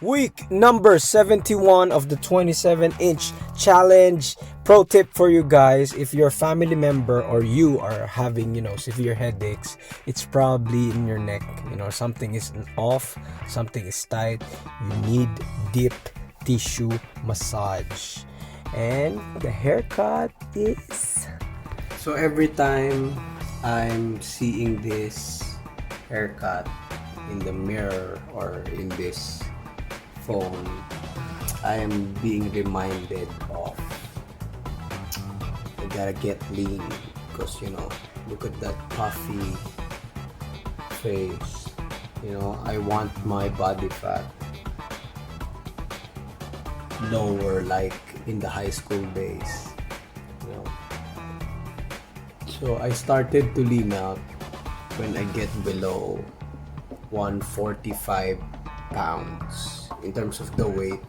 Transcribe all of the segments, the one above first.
Week number 71 of the 27-inch challenge. Pro tip for you guys: if your family member or you are having, severe headaches, it's probably in your neck. Something is off, something is tight. You need deep tissue massage. And the haircut is... So every time I'm seeing this haircut in the mirror or in this phone, I am being reminded of I gotta get lean, because look at that puffy face. I want my body fat lower, like in the high school days. So I started to lean out when I get below 145 pounds in terms of the weight,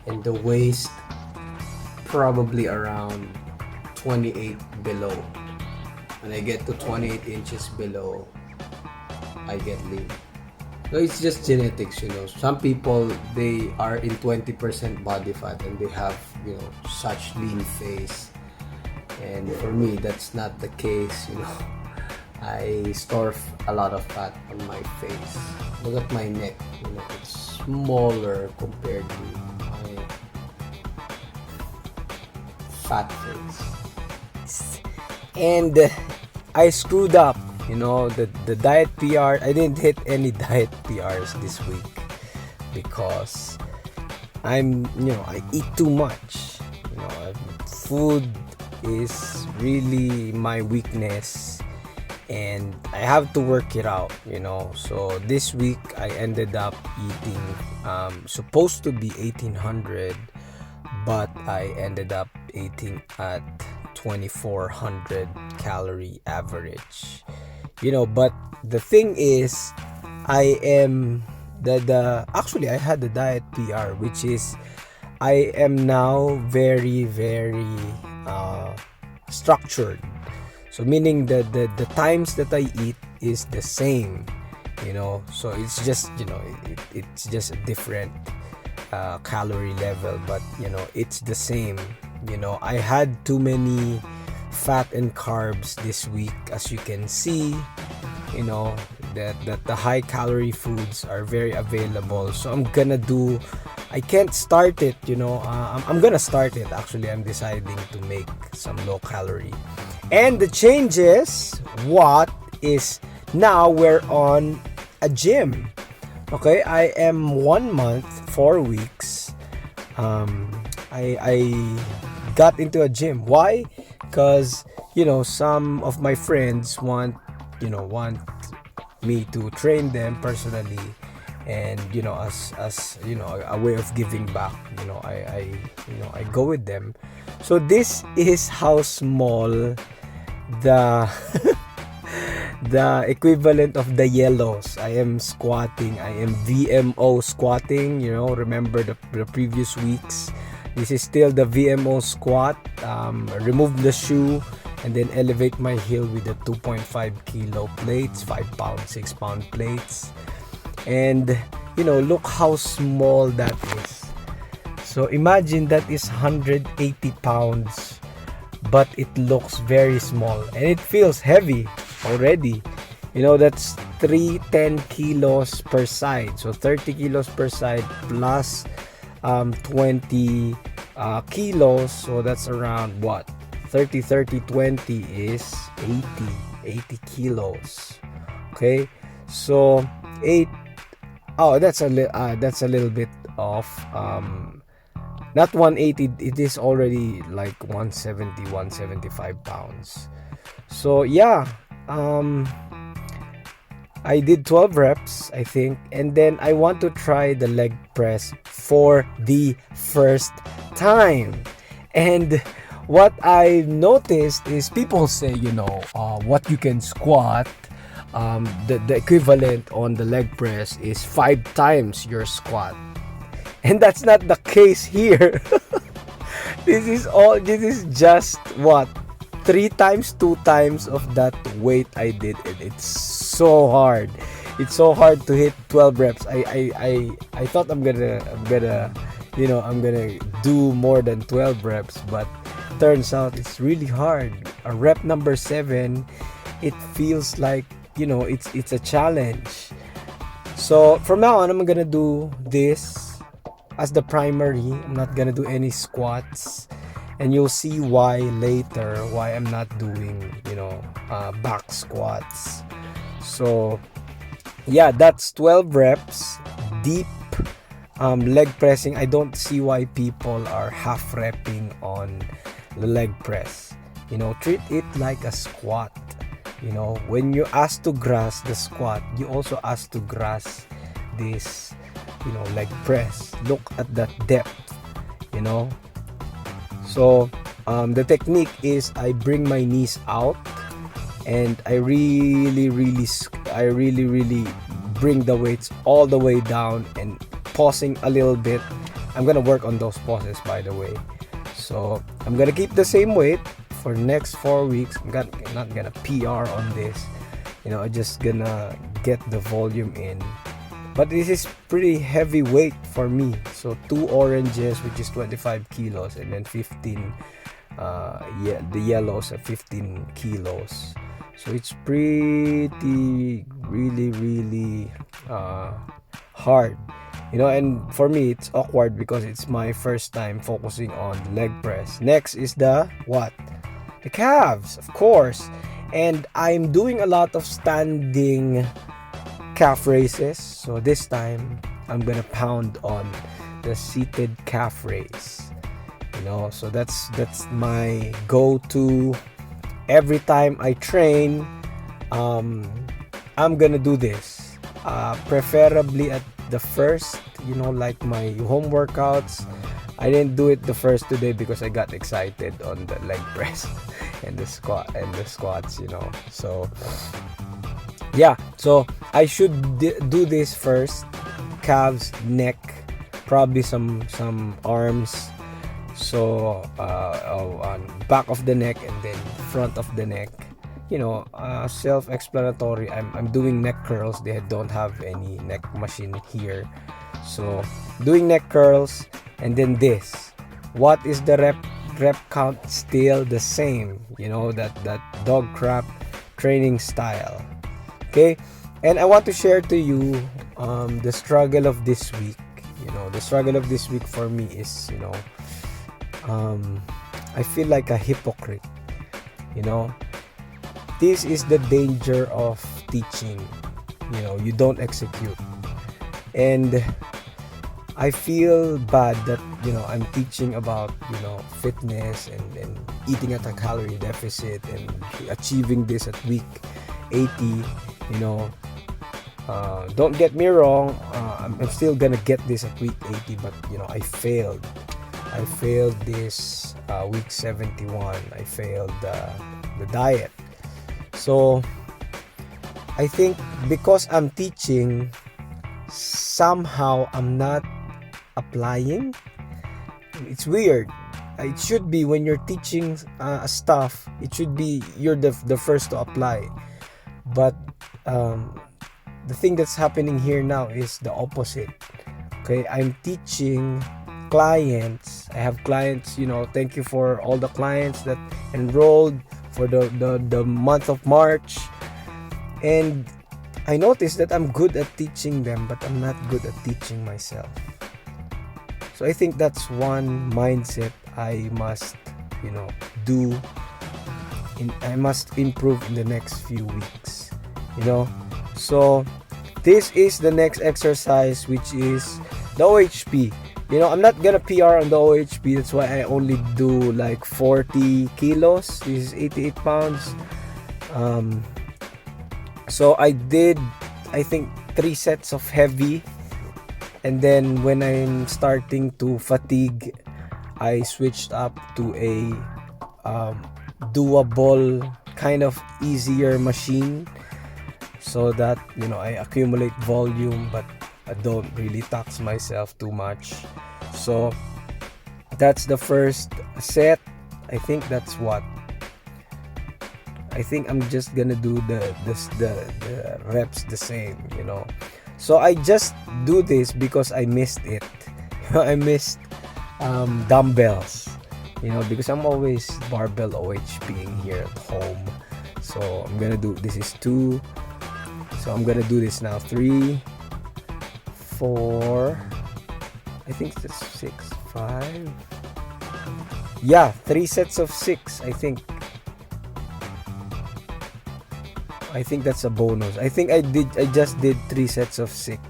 and the waist probably around 28 below. When I get to 28 inches below, I get lean. So it's just genetics. Some people, they are in 20% body fat and they have such lean face, and for me that's not the case. I store a lot of fat on my face. Look at my neck, it's smaller compared to my fat face. And I screwed up, the diet PR. I didn't hit any diet PRs this week because I eat too much. Food is really my weakness, and I have to work it out. So this week I ended up eating supposed to be 1800, but I ended up eating at 2400 calorie average. But the thing is, I am actually I had the diet PR, which is I am now very, very structured. So meaning that the times that I eat is the same, so it's just it's just a different calorie level, but it's the same. I had too many fat and carbs this week, as you can see. That the high calorie foods are very available, so I can't start it. I'm gonna start it. Actually, I'm deciding to make some low calorie. And the changes, what is now we're on a gym. Okay, I am 1 month, 4 weeks. I got into a gym. Why? Because some of my friends want me to train them personally, and as a way of giving back. I go with them. So this is how small the the equivalent of the yellows. I am squatting. I am VMO squatting. Remember the previous weeks. This is still the VMO squat. Remove the shoe and then elevate my heel with the 2.5 kilo plates, 5 pound, 6 pound plates. And look how small that is. So imagine that is 180 pounds, but it looks very small and it feels heavy already. That's 10 kilos per side. So 30 kilos per side plus 20 kilos. So that's around what? 30, 20 is 80 kilos. Okay, so that's a little bit off. Not 180, it is already like 170, 175 pounds. So yeah, I did 12 reps, I think, and then I want to try the leg press for the first time. And what I've noticed is people say, what you can squat, the equivalent on the leg press is 5 times your squat. And that's not the case here. This is just what? 3 times, 2 times of that weight I did, and it's so hard. it's so hard to hit 12 reps. I thought I'm gonna do more than 12 reps, but turns out it's really hard. A rep number 7, it feels like, it's a challenge. So from now on, I'm gonna do this as the primary. I'm not gonna do any squats, and you'll see why later, why I'm not doing back squats. So yeah, that's 12 reps deep leg pressing. I don't see why people are half repping on the leg press. Treat it like a squat. When you ask to grasp the squat, you also ask to grasp this leg press. Look at that depth. So the technique is I bring my knees out, and I really bring the weights all the way down and pausing a little bit. I'm gonna work on those pauses, by the way. So I'm gonna keep the same weight for next 4 weeks. I'm not gonna PR on this. I'm just gonna get the volume in. But this is pretty heavy weight for me. So 2 oranges, which is 25 kilos, and then 15 the yellows are 15 kilos. So it's pretty really hard. And for me it's awkward because it's my first time focusing on leg press. Next is the calves, of course. And I'm doing a lot of standing calf raises. So this time I'm gonna pound on the seated calf raise. So that's my go-to every time I train. I'm gonna do this, preferably at the first, like my home workouts. I didn't do it the first today because I got excited on the leg press and the squats. So yeah, so I should do this first: calves, neck, probably some arms. So on back of the neck and then front of the neck. Self-explanatory. I'm doing neck curls. They don't have any neck machine here, so doing neck curls. And then this, what is the rep count? Still the same, that dog crap training style. Okay, and I want to share to you the struggle of this week. The struggle of this week for me is, I feel like a hypocrite. This is the danger of teaching. You don't execute. And I feel bad that, I'm teaching about, fitness and eating at a calorie deficit and achieving this at week 80. Don't get me wrong, I'm still gonna get this at week 80, but, I failed this week 71. I failed the diet. So I think because I'm teaching, somehow I'm not applying. It's weird. It should be when you're teaching stuff, it should be you're the first to apply. But the thing that's happening here now is the opposite. Okay, I'm teaching clients. I have clients, thank you for all the clients that enrolled for the month of March. And I noticed that I'm good at teaching them, but I'm not good at teaching myself. So I think that's one mindset I must, do. I must improve in the next few weeks. So this is the next exercise, which is the OHP. I'm not gonna PR on the OHP. That's why I only do like 40 kilos. This is 88 pounds. So I did, I think, 3 sets of heavy. And then when I'm starting to fatigue, I switched up to a doable, kind of easier machine, so that, I accumulate volume, but I don't really tax myself too much. So that's the first set. I think that's what I think I'm just gonna do the reps the same, So I just do this because I missed it. I missed dumbbells, because I'm always barbell OHPing here at home. So I'm gonna do, this is 2, so I'm gonna do this now. 3, 4, I think that's 6, 5. Yeah, 3 sets of 6. I think that's a bonus. I think I just did 3 sets of 6.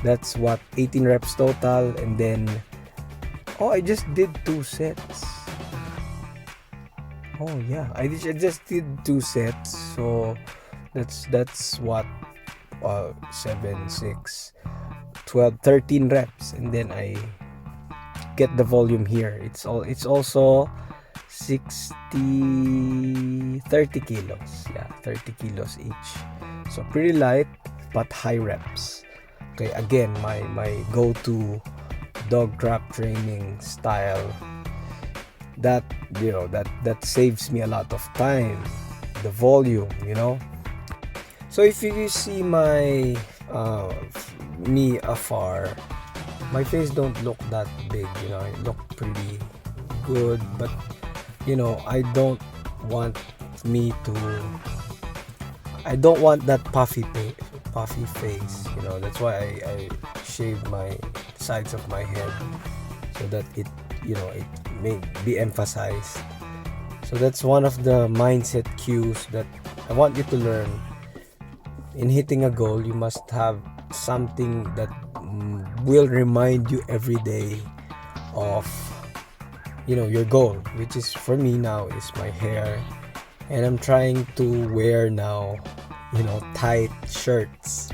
That's what, 18 reps total. And then I just did 2 sets. Oh yeah, I just did 2 sets. So that's what, 7, 6, 12, 13 reps, and then I get the volume here. It's also 30 kilos. Yeah, 30 kilos each. So pretty light but high reps. Okay, again, my go-to dog trap training style. That saves me a lot of time. The volume, So if you see my me afar, my face don't look that big, it look pretty good, but I don't want that puffy face, that's why I shaved my sides of my head so that it may be emphasized. So that's one of the mindset cues that I want you to learn. In hitting a goal, you must have something that will remind you every day of your goal, which is, for me now, is my hair. And I'm trying to wear now tight shirts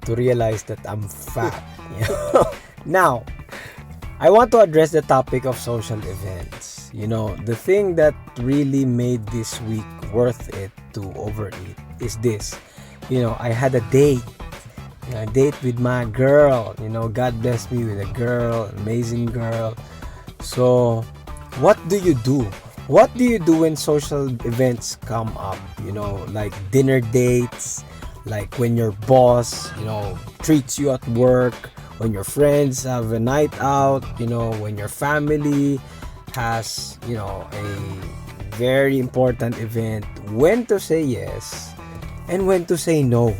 to realize that I'm fat. Now I want to address the topic of social events. The thing that really made this week worth it to overeat is this. I had a date with my girl. God bless me with a girl, amazing girl. So what do you do? What do you do when social events come up? Like dinner dates, like when your boss, treats you at work, when your friends have a night out, when your family has, a very important event, when to say yes and when to say no.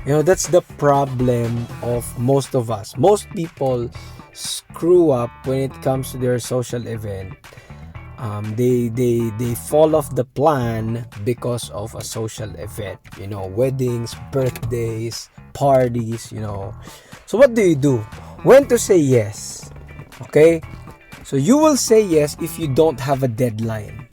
That's the problem of most of us. Most people screw up when it comes to their social event. They fall off the plan because of a social event. Weddings, birthdays, parties. So what do you do? When to say yes? Okay, so you will say yes if you don't have a deadline.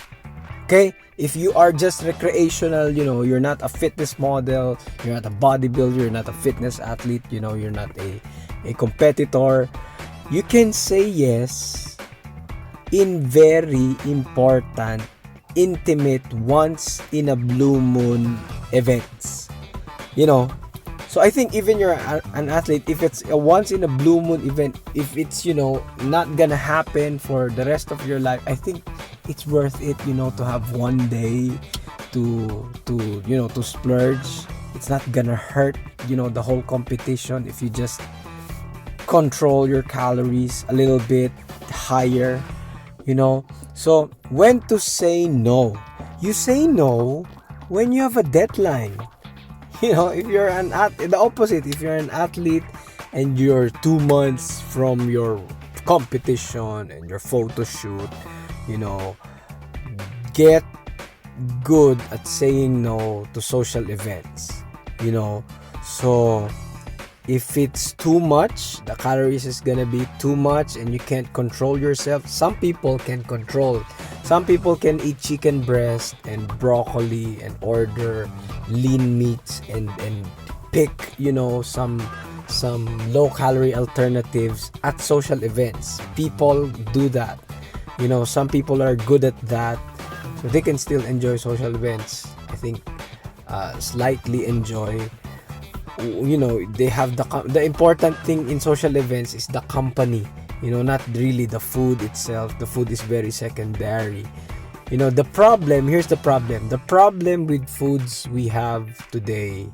Okay, if you are just recreational, you're not a fitness model, you're not a bodybuilder, you're not a fitness athlete, you're not a competitor, you can say yes in very important, intimate, once in a blue moon events. So I think even you're an athlete, if it's a once in a blue moon event, if it's not gonna happen for the rest of your life, I think it's worth it to have one day to splurge. It's not gonna hurt the whole competition if you just control your calories a little bit higher. So when to say no? You say no when you have a deadline. If you're the opposite, if you're an athlete and you're 2 months from your competition and your photo shoot, get good at saying no to social events. So if it's too much, the calories is gonna be too much and you can't control yourself. Some people can control. Some people can eat chicken breast and broccoli and order lean meats and pick some low calorie alternatives at social events. People do that. Some people are good at that, so they can still enjoy social events. I think slightly enjoy. They have the important thing in social events is the company. Not really the food itself. The food is very secondary. The problem, here's the problem. The problem with foods we have today,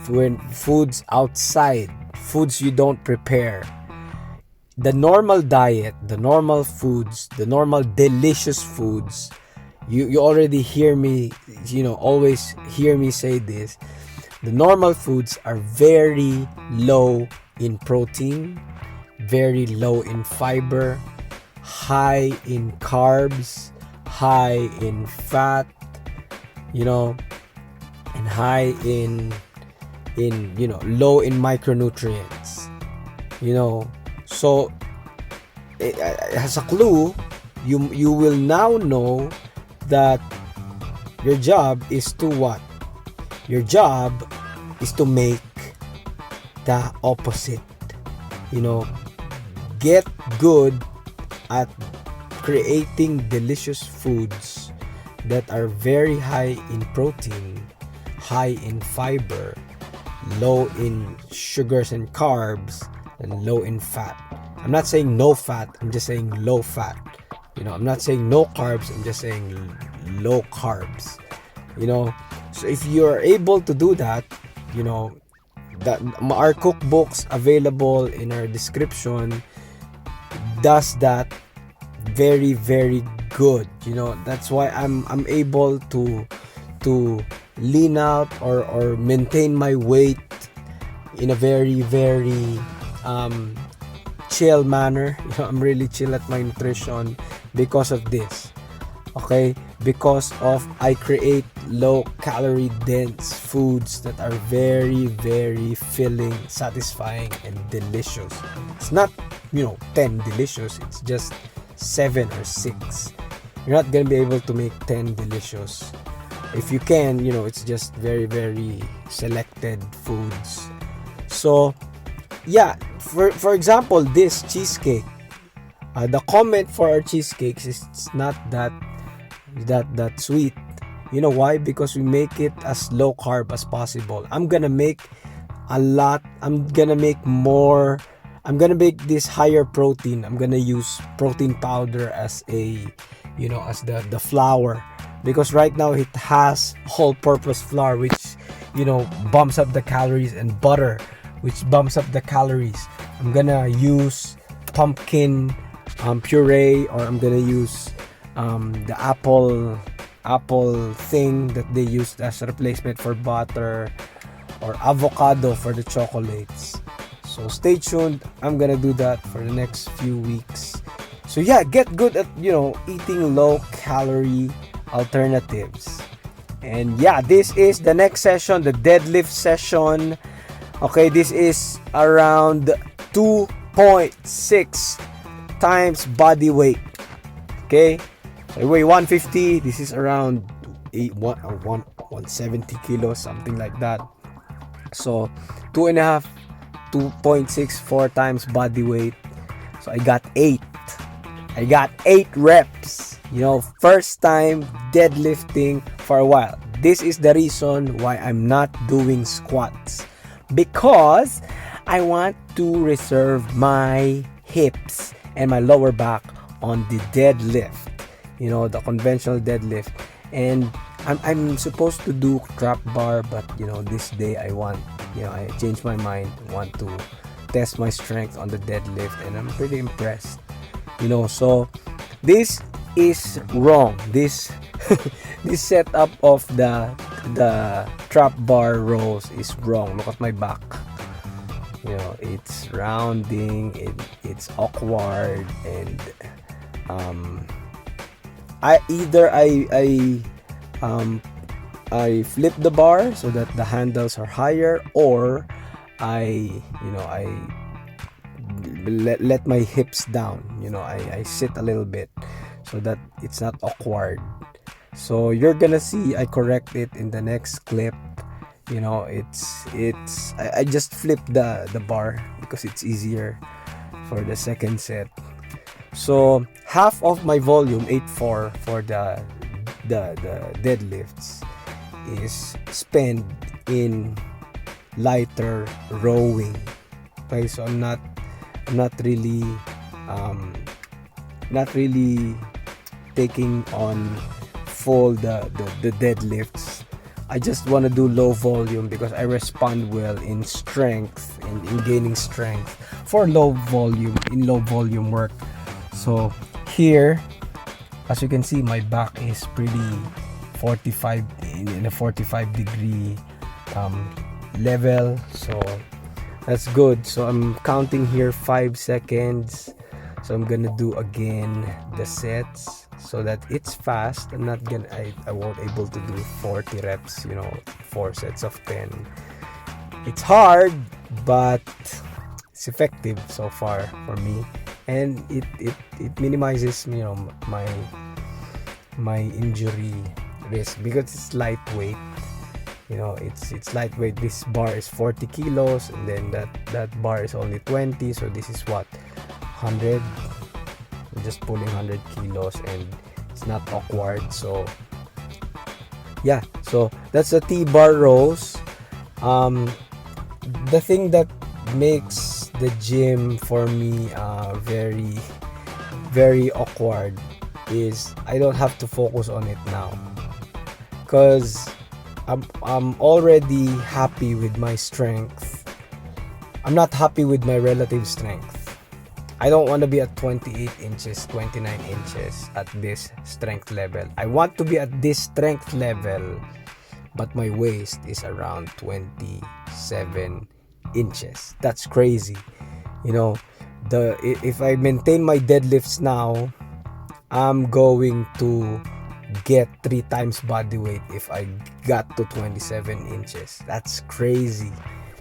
when foods outside, foods you don't prepare, the normal diet, the normal foods, the normal delicious foods, you already hear me, always hear me say this. The normal foods are very low in protein, very low in fiber, high in carbs, high in fat, and high in low in micronutrients. So as a clue, you will now know that your job is to what? Your job is to make the opposite. Get good at creating delicious foods that are very high in protein, high in fiber, low in sugars and carbs, and low in fat. I'm not saying no fat, I'm just saying low fat. I'm not saying no carbs, I'm just saying low carbs. So if you're able to do that, that our cookbooks available in our description does that very, very good. That's why I'm able to lean out or maintain my weight in a very, very chill manner. I'm really chill at my nutrition because of this. Okay, because of I create low calorie dense foods that are very, very filling, satisfying, and delicious. It's not 10 delicious, it's just 7 or 6. You're not gonna be able to make 10 delicious. If you can, it's just very, very selected foods. So yeah, for example, this cheesecake, the comment for our cheesecakes is it's not that sweet. You know why? Because we make it as low carb as possible. I'm gonna make a lot. I'm gonna make more. I'm gonna make this higher protein. I'm gonna use protein powder as as the flour, because right now it has whole-purpose flour, which bumps up the calories, and butter, which bumps up the calories. I'm gonna use pumpkin puree, or I'm gonna use the apple thing that they used as a replacement for butter, or avocado for the chocolates. So stay tuned. I'm gonna do that for the next few weeks. So yeah, get good at eating low calorie alternatives. And yeah, this is the next session, the deadlift session. Okay, this is around 2.6 times body weight. Okay, I weigh 150. This is around 170 kilos, something like that. So 2.64 times body weight. So I got 8 reps. First time deadlifting for a while. This is the reason why I'm not doing squats, because I want to reserve my hips and my lower back on the deadlift, the conventional deadlift. And I'm supposed to do trap bar, but this day I changed my mind. I want to test my strength on the deadlift, and I'm pretty impressed. So this is wrong. This this setup of the trap bar rows is wrong. Look at my back. It's rounding, it's awkward, and I flip the bar so that the handles are higher, or I let my hips down. I sit a little bit so that it's not awkward. So you're gonna see I correct it in the next clip. I just flip the bar because it's easier for the second set. So half of my volume, 8-4, for the deadlifts is spent in lighter rowing. Okay, so I'm not really taking on full the deadlifts. I just want to do low volume because I respond well in strength, in gaining strength for low volume work. So here, as you can see, my back is pretty 45 in a 45 degree level, so that's good. So I'm counting here 5 seconds. So I'm gonna do again the sets so that it's fast. I'm not gonna I won't able to do 40 reps, 4 sets of 10. It's hard, but it's effective so far for me, and it minimizes my injury risk because it's lightweight. It's lightweight. This bar is 40 kilos, and then that bar is only 20, so this is what, 100. I'm just pulling 100 kilos and it's not awkward. So yeah, so that's the T-bar rows. The thing that makes the gym for me very, very awkward is I don't have to focus on it now, because I'm already happy with my strength. I'm not happy with my relative strength. I don't want to be at 28 inches, 29 inches at this strength level. I want to be at this strength level, but my waist is around 27 inches. That's crazy. If I maintain my deadlifts now, I'm going to get 3 times body weight if I got to 27 inches. That's crazy.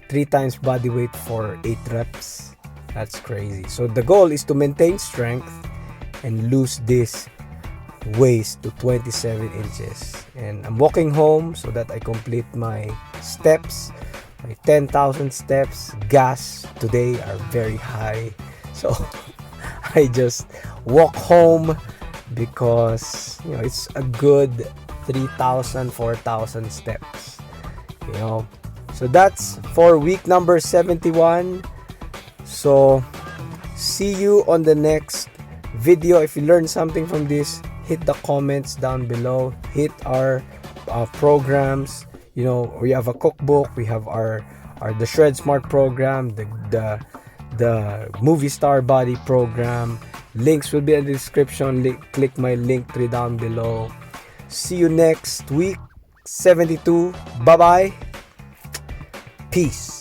3 times body weight for 8 reps. That's crazy. So the goal is to maintain strength and lose this waist to 27 inches. And I'm walking home so that I complete my steps. My 10,000 steps. Gas today are very high. So I just walk home because it's a good 3,000, 4,000 steps. So that's for week number 71. So see you on the next video. If you learned something from this, hit the comments down below. Hit our programs. We have a cookbook. We have our the Shred Smart program, the Movie Star Body program. Links will be in the description. Click my link tree down below. See you next week 72. Bye bye. Peace.